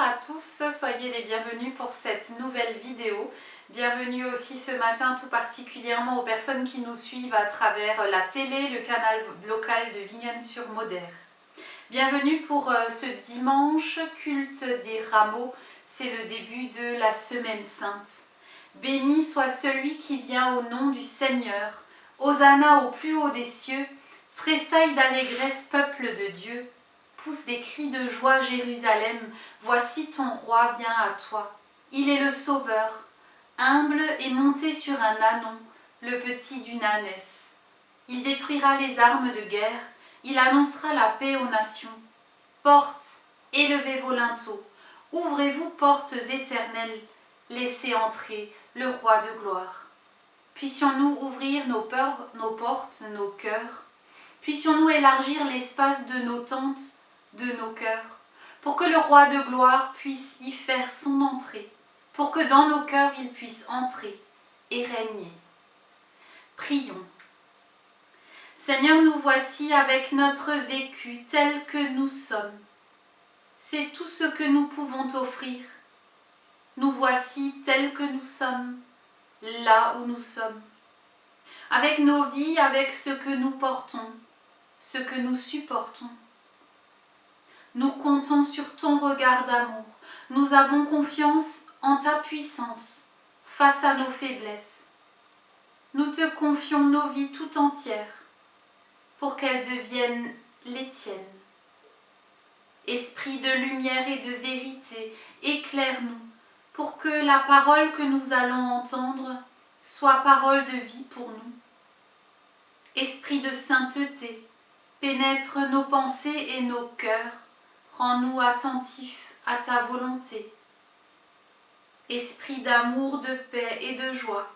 à tous, soyez les bienvenus pour cette nouvelle vidéo. Bienvenue aussi ce matin tout particulièrement aux personnes qui nous suivent à travers la télé, le canal local de Vignane-sur-Moder. Bienvenue pour ce dimanche, culte des rameaux, c'est le début de la semaine sainte. Béni soit celui qui vient au nom du Seigneur. Hosanna au plus haut des cieux, tressaille d'allégresse peuple de Dieu. Pousse des cris de joie Jérusalem, voici ton roi vient à toi. Il est le sauveur, humble et monté sur un ânon, le petit d'une ânesse. Il détruira les armes de guerre, il annoncera la paix aux nations. Portes, élevez vos linteaux, ouvrez-vous portes éternelles, laissez entrer le roi de gloire. Puissions-nous ouvrir nos portes, nos cœurs, puissions-nous élargir l'espace de nos tentes, de nos cœurs, pour que le roi de gloire puisse y faire son entrée, pour que dans nos cœurs il puisse entrer et régner. Prions. Seigneur, nous voici avec notre vécu tel que nous sommes. C'est tout ce que nous pouvons t'offrir. Nous voici tels que nous sommes, là où nous sommes. Avec nos vies, avec ce que nous portons, ce que nous supportons. Nous comptons sur ton regard d'amour. Nous avons confiance en ta puissance face à nos faiblesses. Nous te confions nos vies tout entières pour qu'elles deviennent les tiennes. Esprit de lumière et de vérité, éclaire-nous pour que la parole que nous allons entendre soit parole de vie pour nous. Esprit de sainteté, pénètre nos pensées et nos cœurs. Rends-nous attentifs à ta volonté. Esprit d'amour, de paix et de joie,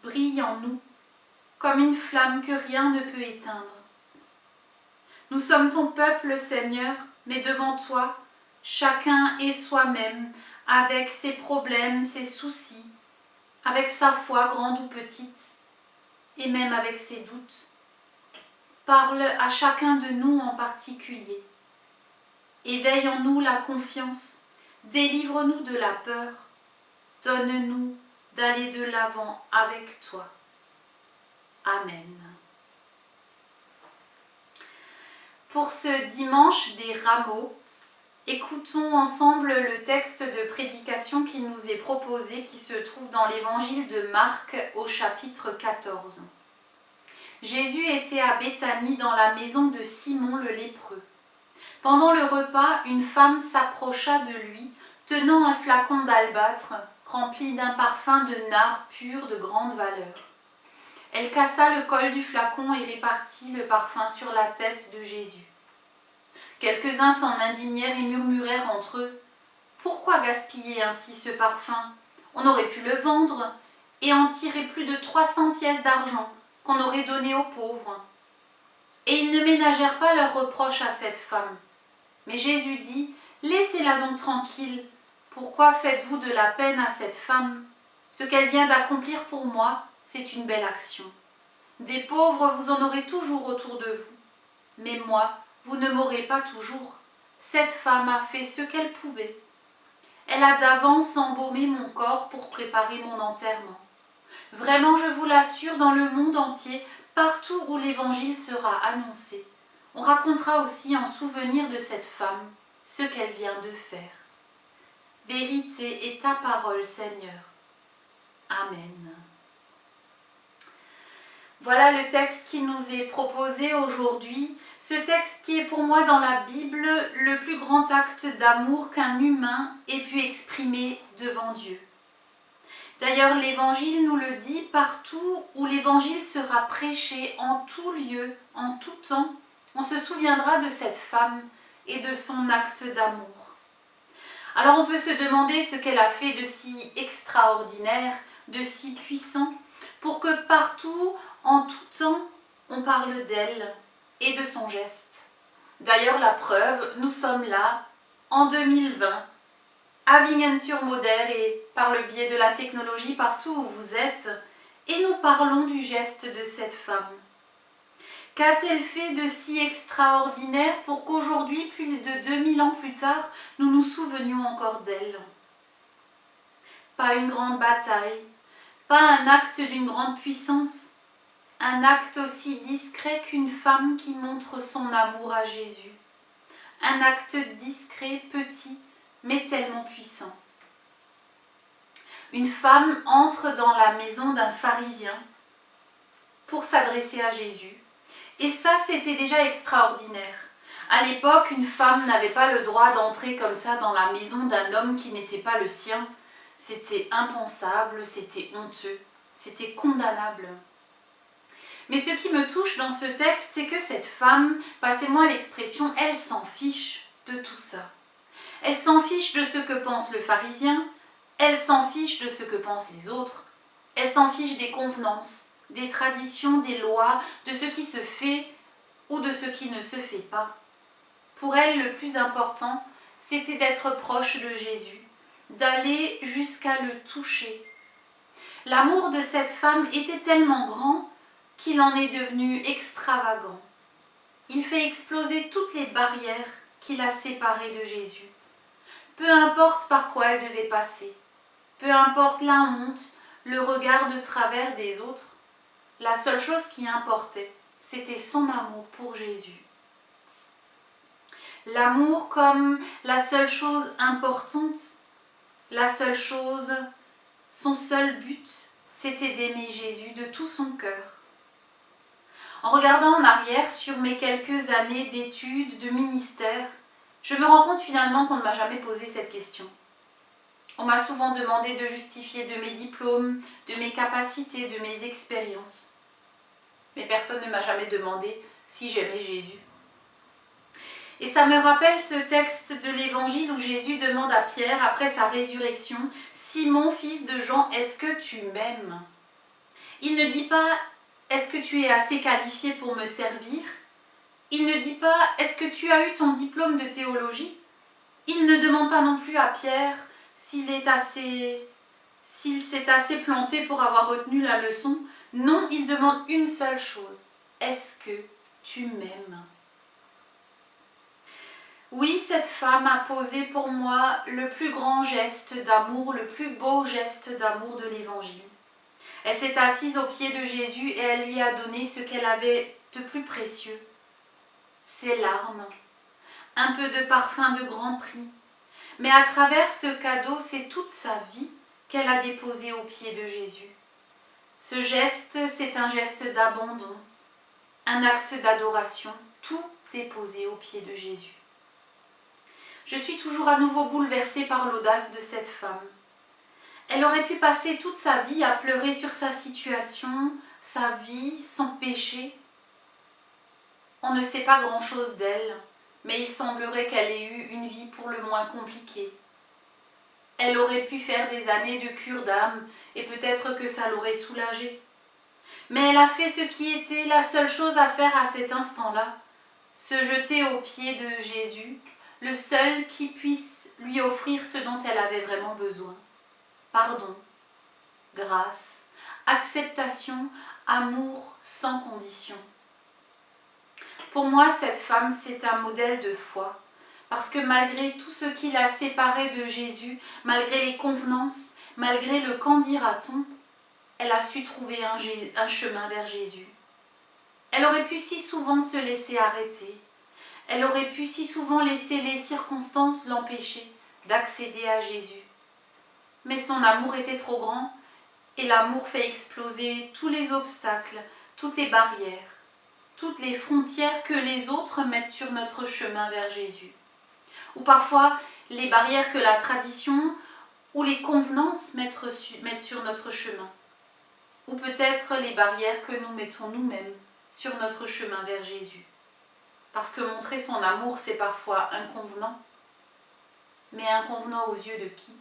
brille en nous comme une flamme que rien ne peut éteindre. Nous sommes ton peuple, Seigneur, mais devant toi, chacun est soi-même, avec ses problèmes, ses soucis, avec sa foi grande ou petite, et même avec ses doutes. Parle à chacun de nous en particulier. Éveille en nous la confiance, délivre-nous de la peur, donne-nous d'aller de l'avant avec toi. Amen. Pour ce dimanche des rameaux, écoutons ensemble le texte de prédication qui nous est proposé, qui se trouve dans l'évangile de Marc au chapitre 14. Jésus était à Béthanie dans la maison de Simon le lépreux. Pendant le repas, une femme s'approcha de lui, tenant un flacon d'albâtre rempli d'un parfum de nard pur de grande valeur. Elle cassa le col du flacon et répartit le parfum sur la tête de Jésus. Quelques-uns s'en indignèrent et murmurèrent entre eux : « Pourquoi gaspiller ainsi ce parfum ? On aurait pu le vendre et en tirer plus de 300 pièces d'argent qu'on aurait donné aux pauvres. » Et ils ne ménagèrent pas leurs reproches à cette femme. Mais Jésus dit : « Laissez-la donc tranquille. Pourquoi faites-vous de la peine à cette femme ? Ce qu'elle vient d'accomplir pour moi, c'est une belle action. Des pauvres, vous en aurez toujours autour de vous. Mais moi, vous ne m'aurez pas toujours. Cette femme a fait ce qu'elle pouvait. Elle a d'avance embaumé mon corps pour préparer mon enterrement. Vraiment, je vous l'assure, dans le monde entier, partout où l'évangile sera annoncé, on racontera aussi en souvenir de cette femme ce qu'elle vient de faire. Vérité est ta parole, Seigneur. Amen. Voilà le texte qui nous est proposé aujourd'hui. Ce texte qui est pour moi dans la Bible le plus grand acte d'amour qu'un humain ait pu exprimer devant Dieu. D'ailleurs, l'Évangile nous le dit, partout où l'Évangile sera prêché, en tout lieu, en tout temps, on se souviendra de cette femme et de son acte d'amour. Alors on peut se demander ce qu'elle a fait de si extraordinaire, de si puissant, pour que partout, en tout temps, on parle d'elle et de son geste. D'ailleurs, la preuve, nous sommes là, en 2020, à Vignane-sur-Moder et par le biais de la technologie partout où vous êtes, et nous parlons du geste de cette femme. Qu'a-t-elle fait de si extraordinaire pour qu'aujourd'hui, plus de 2000 ans plus tard, nous nous souvenions encore d'elle? Pas une grande bataille, pas un acte d'une grande puissance, un acte aussi discret qu'une femme qui montre son amour à Jésus. Un acte discret, petit, mais tellement puissant. Une femme entre dans la maison d'un pharisien pour s'adresser à Jésus. Et ça, c'était déjà extraordinaire. À l'époque, une femme n'avait pas le droit d'entrer comme ça dans la maison d'un homme qui n'était pas le sien. C'était impensable, c'était honteux, c'était condamnable. Mais ce qui me touche dans ce texte, c'est que cette femme, passez-moi l'expression, elle s'en fiche de tout ça. Elle s'en fiche de ce que pense le pharisien, elle s'en fiche de ce que pensent les autres, elle s'en fiche des convenances, des traditions, des lois, de ce qui se fait ou de ce qui ne se fait pas. Pour elle, le plus important, c'était d'être proche de Jésus, d'aller jusqu'à le toucher. L'amour de cette femme était tellement grand qu'il en est devenu extravagant. Il fait exploser toutes les barrières qui la séparaient de Jésus. Peu importe par quoi elle devait passer, peu importe la honte, le regard de travers des autres, la seule chose qui importait, c'était son amour pour Jésus. L'amour comme la seule chose importante, la seule chose, son seul but, c'était d'aimer Jésus de tout son cœur. En regardant en arrière sur mes quelques années d'études, de ministère, je me rends compte finalement qu'on ne m'a jamais posé cette question. On m'a souvent demandé de justifier de mes diplômes, de mes capacités, de mes expériences. Mais personne ne m'a jamais demandé si j'aimais Jésus. Et ça me rappelle ce texte de l'Évangile où Jésus demande à Pierre, après sa résurrection, « Simon, fils de Jean, est-ce que tu m'aimes » Il ne dit pas « Est-ce que tu es assez qualifié pour me servir ?» Il ne dit pas « Est-ce que tu as eu ton diplôme de théologie ?» Il ne demande pas non plus à Pierre s'il s'est assez planté pour avoir retenu la leçon. Non, il demande une seule chose. Est-ce que tu m'aimes ? Oui, cette femme a posé pour moi le plus grand geste d'amour, le plus beau geste d'amour de l'Évangile. Elle s'est assise aux pieds de Jésus et elle lui a donné ce qu'elle avait de plus précieux, ses larmes, un peu de parfum de grand prix. Mais à travers ce cadeau, c'est toute sa vie qu'elle a déposé aux pieds de Jésus. Ce geste, c'est un geste d'abandon, un acte d'adoration, tout déposé aux pieds de Jésus. Je suis toujours à nouveau bouleversée par l'audace de cette femme. Elle aurait pu passer toute sa vie à pleurer sur sa situation, sa vie, son péché. On ne sait pas grand-chose d'elle, mais il semblerait qu'elle ait eu une vie pour le moins compliquée. Elle aurait pu faire des années de cure d'âme et peut-être que ça l'aurait soulagée. Mais elle a fait ce qui était la seule chose à faire à cet instant-là, se jeter aux pieds de Jésus, le seul qui puisse lui offrir ce dont elle avait vraiment besoin. Pardon, grâce, acceptation, amour sans condition. Pour moi, cette femme, c'est un modèle de foi, parce que malgré tout ce qui l'a séparée de Jésus, malgré les convenances, malgré le qu'en dira-t-on, elle a su trouver un chemin vers Jésus. Elle aurait pu si souvent se laisser arrêter. Elle aurait pu si souvent laisser les circonstances l'empêcher d'accéder à Jésus. Mais son amour était trop grand et l'amour fait exploser tous les obstacles, toutes les barrières, toutes les frontières que les autres mettent sur notre chemin vers Jésus. Ou parfois les barrières que la tradition ou les convenances mettent sur notre chemin. Ou peut-être les barrières que nous mettons nous-mêmes sur notre chemin vers Jésus. Parce que montrer son amour, c'est parfois inconvenant. Mais inconvenant aux yeux de qui ?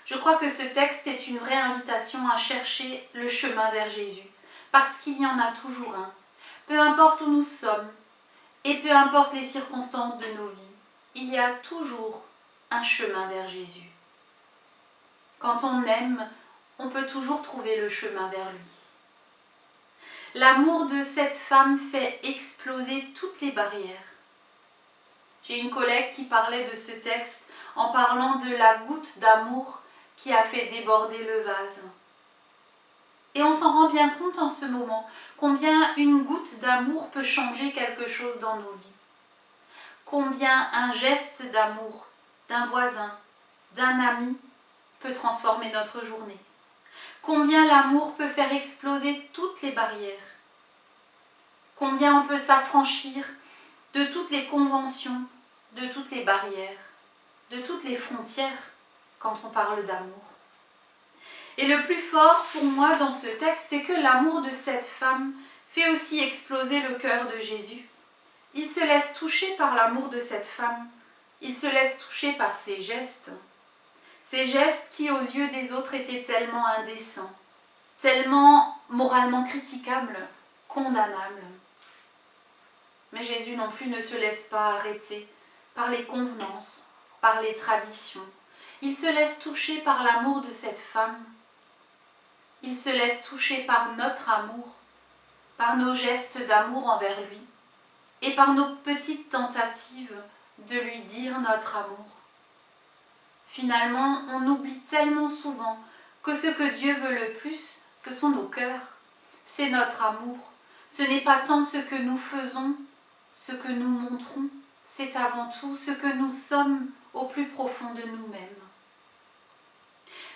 Je crois que ce texte est une vraie invitation à chercher le chemin vers Jésus. Parce qu'il y en a toujours un. Peu importe où nous sommes, et peu importe les circonstances de nos vies, il y a toujours un chemin vers Jésus. Quand on aime, on peut toujours trouver le chemin vers lui. L'amour de cette femme fait exploser toutes les barrières. J'ai une collègue qui parlait de ce texte en parlant de la goutte d'amour qui a fait déborder le vase. Et on s'en rend bien compte en ce moment, combien une goutte d'amour peut changer quelque chose dans nos vies. Combien un geste d'amour d'un voisin, d'un ami peut transformer notre journée. Combien l'amour peut faire exploser toutes les barrières. Combien on peut s'affranchir de toutes les conventions, de toutes les barrières, de toutes les frontières quand on parle d'amour. Et le plus fort pour moi dans ce texte, c'est que l'amour de cette femme fait aussi exploser le cœur de Jésus. Il se laisse toucher par l'amour de cette femme. Il se laisse toucher par ses gestes. Ces gestes qui, aux yeux des autres, étaient tellement indécents, tellement moralement critiquables, condamnables. Mais Jésus non plus ne se laisse pas arrêter par les convenances, par les traditions. Il se laisse toucher par l'amour de cette femme. Il se laisse toucher par notre amour, par nos gestes d'amour envers lui et par nos petites tentatives de lui dire notre amour. Finalement, on oublie tellement souvent que ce que Dieu veut le plus, ce sont nos cœurs, c'est notre amour. Ce n'est pas tant ce que nous faisons, ce que nous montrons, c'est avant tout ce que nous sommes au plus profond de nous-mêmes.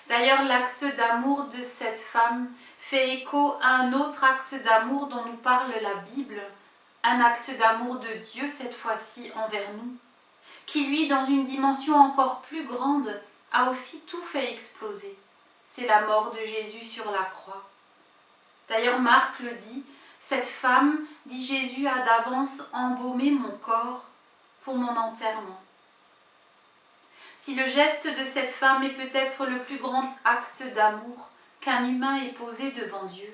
D'ailleurs, l'acte d'amour de cette femme fait écho à un autre acte d'amour dont nous parle la Bible, un acte d'amour de Dieu cette fois-ci envers nous, qui lui, dans une dimension encore plus grande, a aussi tout fait exploser. C'est la mort de Jésus sur la croix. D'ailleurs, Marc le dit, cette femme, dit Jésus, a d'avance embaumé mon corps pour mon enterrement. Si le geste de cette femme est peut-être le plus grand acte d'amour qu'un humain ait posé devant Dieu,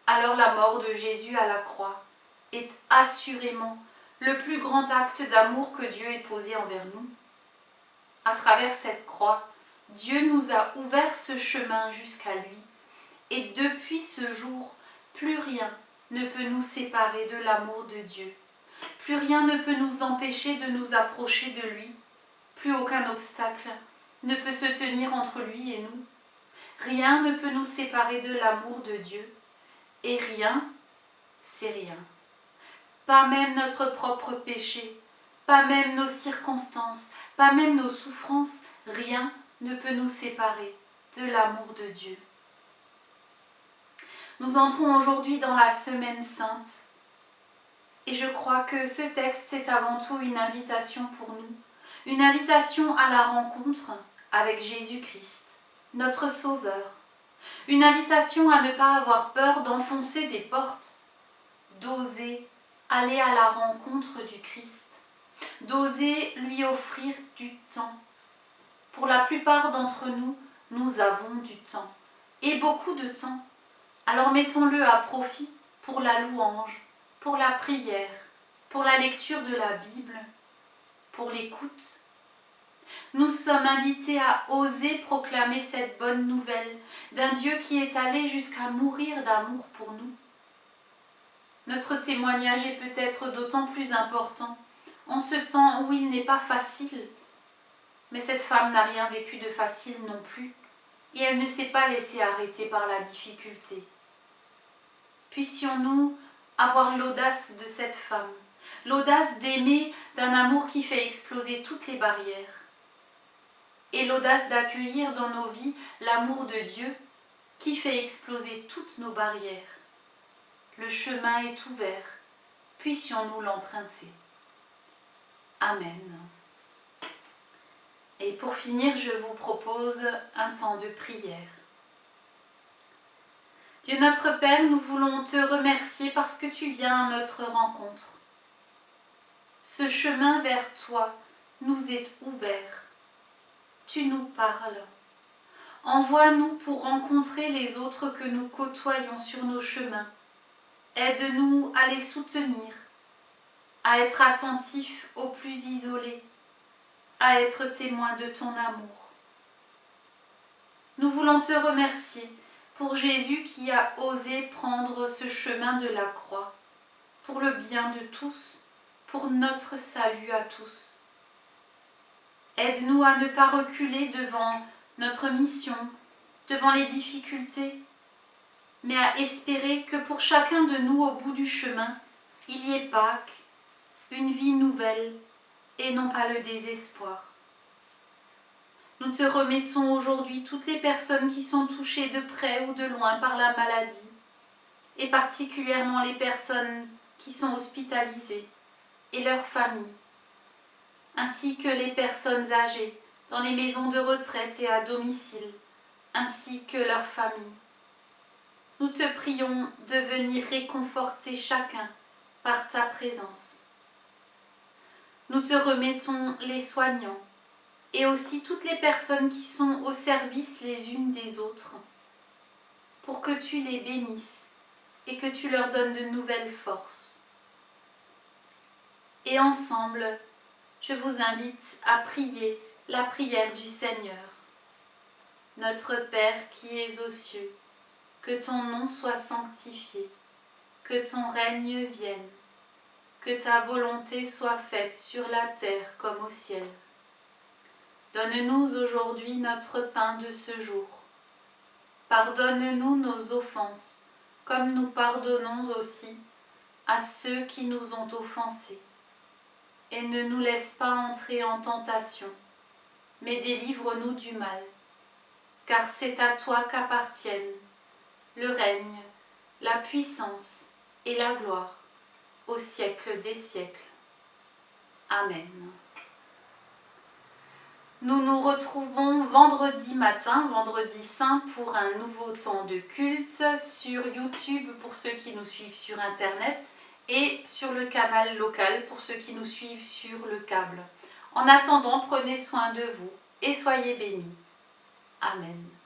alors la mort de Jésus à la croix est assurément le plus grand acte d'amour que Dieu ait posé envers nous. À travers cette croix, Dieu nous a ouvert ce chemin jusqu'à lui, et depuis ce jour, plus rien ne peut nous séparer de l'amour de Dieu. Plus rien ne peut nous empêcher de nous approcher de lui. Plus aucun obstacle ne peut se tenir entre lui et nous. Rien ne peut nous séparer de l'amour de Dieu. Et rien, c'est rien. Pas même notre propre péché, pas même nos circonstances, pas même nos souffrances, rien ne peut nous séparer de l'amour de Dieu. Nous entrons aujourd'hui dans la Semaine Sainte et je crois que ce texte, c'est avant tout une invitation pour nous, une invitation à la rencontre avec Jésus-Christ, notre Sauveur, une invitation à ne pas avoir peur d'enfoncer des portes, d'oser aller à la rencontre du Christ, d'oser lui offrir du temps. Pour la plupart d'entre nous, nous avons du temps, et beaucoup de temps. Alors mettons-le à profit pour la louange, pour la prière, pour la lecture de la Bible, pour l'écoute. Nous sommes invités à oser proclamer cette bonne nouvelle d'un Dieu qui est allé jusqu'à mourir d'amour pour nous. Notre témoignage est peut-être d'autant plus important en ce temps où il n'est pas facile. Mais cette femme n'a rien vécu de facile non plus, et elle ne s'est pas laissée arrêter par la difficulté. Puissions-nous avoir l'audace de cette femme, l'audace d'aimer d'un amour qui fait exploser toutes les barrières, et l'audace d'accueillir dans nos vies l'amour de Dieu qui fait exploser toutes nos barrières. Le chemin est ouvert, puissions-nous l'emprunter. Amen. Et pour finir, je vous propose un temps de prière. Dieu notre Père, nous voulons te remercier parce que tu viens à notre rencontre. Ce chemin vers toi nous est ouvert. Tu nous parles. Envoie-nous pour rencontrer les autres que nous côtoyons sur nos chemins. Aide-nous à les soutenir, à être attentifs aux plus isolés, à être témoins de ton amour. Nous voulons te remercier pour Jésus qui a osé prendre ce chemin de la croix, pour le bien de tous, pour notre salut à tous. Aide-nous à ne pas reculer devant notre mission, devant les difficultés, mais à espérer que pour chacun de nous au bout du chemin, il y ait Pâques, une vie nouvelle et non pas le désespoir. Nous te remettons aujourd'hui toutes les personnes qui sont touchées de près ou de loin par la maladie, et particulièrement les personnes qui sont hospitalisées et leurs familles, ainsi que les personnes âgées dans les maisons de retraite et à domicile, ainsi que leurs familles. Nous te prions de venir réconforter chacun par ta présence. Nous te remettons les soignants et aussi toutes les personnes qui sont au service les unes des autres, pour que tu les bénisses et que tu leur donnes de nouvelles forces. Et ensemble, je vous invite à prier la prière du Seigneur. Notre Père qui es aux cieux, que ton nom soit sanctifié, que ton règne vienne, que ta volonté soit faite sur la terre comme au ciel. Donne-nous aujourd'hui notre pain de ce jour. Pardonne-nous nos offenses, comme nous pardonnons aussi à ceux qui nous ont offensés. Et ne nous laisse pas entrer en tentation, mais délivre-nous du mal. Car c'est à toi qu'appartiennent le règne, la puissance et la gloire, au siècle des siècles. Amen. Nous nous retrouvons vendredi matin, vendredi saint, pour un nouveau temps de culte sur YouTube pour ceux qui nous suivent sur Internet et sur le canal local pour ceux qui nous suivent sur le câble. En attendant, prenez soin de vous et soyez bénis. Amen.